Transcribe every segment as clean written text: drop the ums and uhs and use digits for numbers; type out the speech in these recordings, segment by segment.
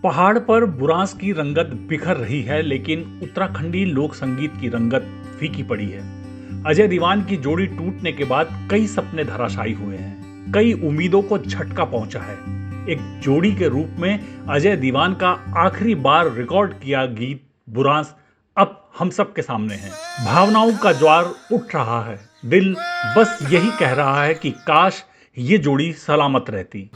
पहाड़ पर बुरांस की रंगत बिखर रही है, लेकिन उत्तराखंडी लोक संगीत की रंगत फीकी पड़ी है। अजय दीवान की जोड़ी टूटने के बाद कई सपने धराशायी हुए हैं, कई उम्मीदों को झटका पहुंचा है। एक जोड़ी के रूप में अजय दीवान का आखिरी बार रिकॉर्ड किया गीत बुरांस अब हम सब के सामने है। भावनाओं का ज्वार उठ रहा है, दिल बस यही कह रहा है कि काश ये जोड़ी सलामत रहती।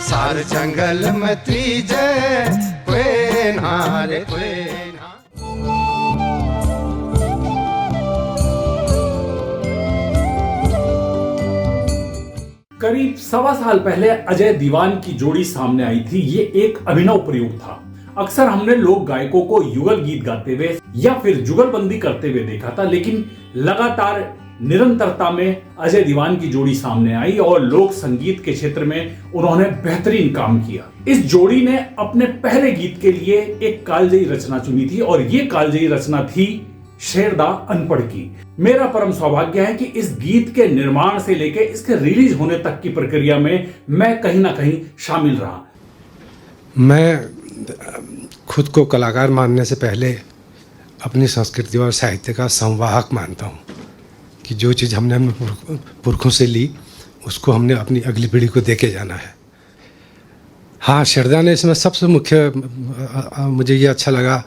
सार जंगल में तीजे रे करीब 1.25 साल पहले अजय दीवान की जोड़ी सामने आई थी। ये एक अभिनव प्रयोग था। अक्सर हमने लोक गायकों को युगल गीत गाते हुए या फिर जुगलबंदी करते हुए देखा था, लेकिन लगातार निरंतरता में अजय दीवान की जोड़ी सामने आई और लोक संगीत के क्षेत्र में उन्होंने बेहतरीन काम किया। इस जोड़ी ने अपने पहले गीत के लिए एक कालजयी रचना चुनी थी और ये कालजयी रचना थी शेरदा अनपढ़ की। मेरा परम सौभाग्य है कि इस गीत के निर्माण से लेकर इसके रिलीज होने तक की प्रक्रिया में मैं कहीं ना कहीं शामिल रहा। मैं खुद को कलाकार मानने से पहले अपनी संस्कृति और साहित्य का संवाहक मानता हूँ कि जो चीज़ हमने अपने पुरखों से ली उसको हमने अपनी अगली पीढ़ी को दे के जाना है। हाँ, शेरदा ने इसमें सबसे मुख्य मुझे ये अच्छा लगा।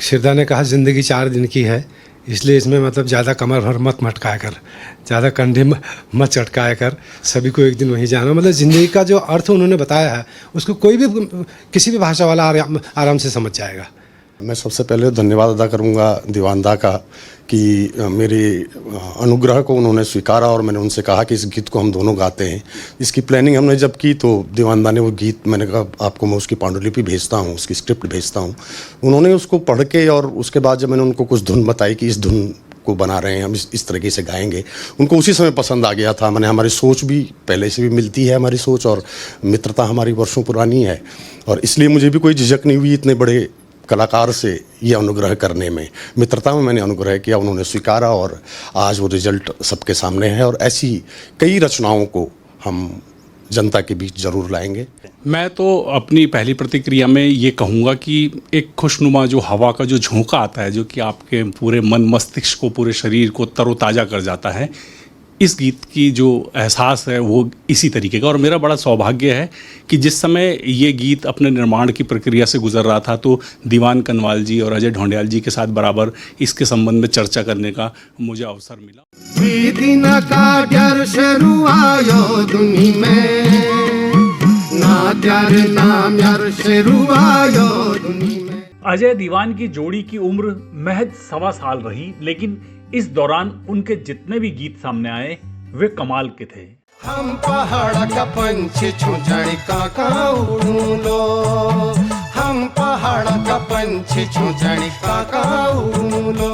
शेरदा ने कहा ज़िंदगी 4 दिन की है, इसलिए इसमें मतलब ज़्यादा कमर भर मत मटकाया कर, ज़्यादा कंधे मत चटकाया कर, सभी को एक दिन वहीं जाना। मतलब ज़िंदगी का जो अर्थ उन्होंने बताया है उसको कोई भी किसी भी भाषा वाला आराम से समझ जाएगा। मैं सबसे पहले धन्यवाद अदा करूंगा दीवान दा का कि मेरे अनुग्रह को उन्होंने स्वीकारा और मैंने उनसे कहा कि इस गीत को हम दोनों गाते हैं। इसकी प्लानिंग हमने जब की तो दीवान दा ने वो गीत, मैंने कहा आपको मैं उसकी पांडुलिपि भेजता हूँ, उसकी स्क्रिप्ट भेजता हूँ। उन्होंने उसको पढ़ के और उसके बाद जब मैंने उनको कुछ धुन बताई कि इस धुन को बना रहे हैं हम, इस तरीके से गाएंगे, उनको उसी समय पसंद आ गया था। मैंने हमारी सोच भी पहले से भी मिलती है, हमारी सोच और मित्रता हमारी वर्षों पुरानी है और इसलिए मुझे भी कोई झिझक नहीं हुई इतने बड़े कलाकार से ये अनुग्रह करने में। मित्रता में मैंने अनुग्रह किया, उन्होंने स्वीकारा और आज वो रिजल्ट सबके सामने है और ऐसी कई रचनाओं को हम जनता के बीच जरूर लाएंगे। मैं तो अपनी पहली प्रतिक्रिया में ये कहूँगा कि एक खुशनुमा जो हवा का जो झोंका आता है, जो कि आपके पूरे मन मस्तिष्क को, पूरे शरीर को तरोताज़ा कर जाता है, इस गीत की जो एहसास है वो इसी तरीके का। और मेरा बड़ा सौभाग्य है कि जिस समय ये गीत अपने निर्माण की प्रक्रिया से गुजर रहा था तो दीवान कनवाल जी और अजय ढोंडियाल जी के साथ बराबर इसके संबंध में चर्चा करने का मुझे अवसर मिला। अजय दीवान की जोड़ी की उम्र महज 1.25 साल रही, लेकिन इस दौरान उनके जितने भी गीत सामने आए वे कमाल के थे। हम पहाड़ का पंछी छुझड़ का उड़ू लो, हम पहाड़ का पंछी छुझड़ का उड़ू लो।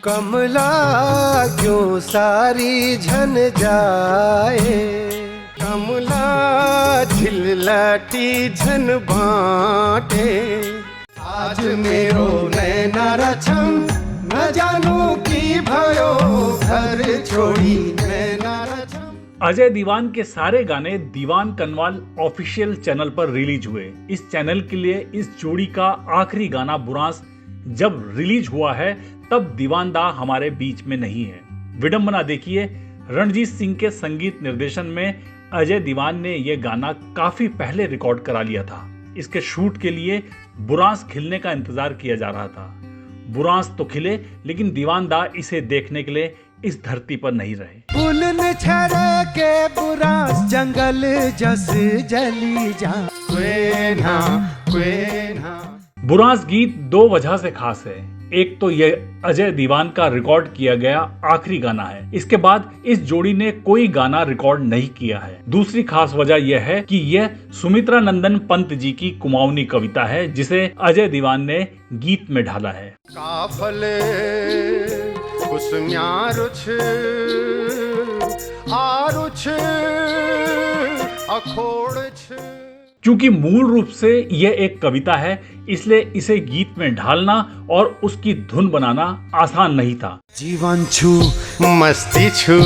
कमला क्यों सारी झन जाए, कमला झिललाटी झन बाटे। आज मेरो नैना रछम न जानू की भयो घर छोड़ी नैना रछम। अजय दीवान के सारे गाने दीवान कनवाल ऑफिशियल चैनल पर रिलीज हुए। इस चैनल के लिए इस जोड़ी का आखिरी गाना बुरांस जब रिलीज हुआ है तब दीवान दा हमारे बीच में नहीं है। विडंबना देखिए, रणजीत सिंह के संगीत निर्देशन में अजय दीवान ने यह गाना काफी पहले रिकॉर्ड करा लिया था। इसके शूट के लिए बुरांस खिलने का इंतजार किया जा रहा था। बुरांस तो खिले, लेकिन दीवान दा इसे देखने के लिए इस धरती पर नहीं रहे। उलन छड़े के बुरांस जंगल जस जली जा, बुरांस गीत 2 वजह से खास है। एक तो यह अजय दीवान का रिकॉर्ड किया गया आखिरी गाना है, इसके बाद इस जोड़ी ने कोई गाना रिकॉर्ड नहीं किया है। दूसरी खास वजह यह है कि यह सुमित्रा नंदन पंत जी की कुमाऊनी कविता है, जिसे अजय दीवान ने गीत में ढाला है। काफले कुसम्यारुछ आरुछ अखोड़छ। क्योंकि मूल रूप से यह एक कविता है, इसलिए इसे गीत में ढालना और उसकी धुन बनाना आसान नहीं था। जीवन छू मस्ती छू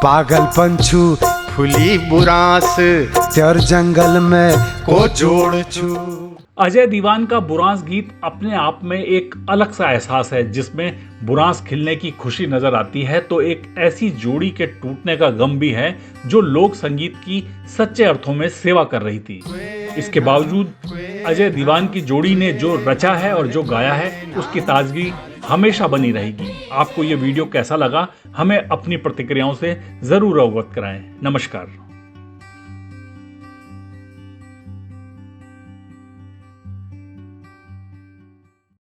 पागलपन छू खुली बुरांस त्यार जंगल में को जोड़ छू। अजय दीवान का बुरांस गीत अपने आप में एक अलग सा एहसास है, जिसमें बुरांस खिलने की खुशी नजर आती है तो एक ऐसी जोड़ी के टूटने का गम भी है जो लोक संगीत की सच्चे अर्थों में सेवा कर रही थी। इसके बावजूद अजय दीवान की जोड़ी ने जो रचा है और जो गाया है उसकी ताजगी हमेशा बनी रहेगी। आपको ये वीडियो कैसा लगा, हमें अपनी प्रतिक्रियाओं से जरूर अवगत कराएं। नमस्कार।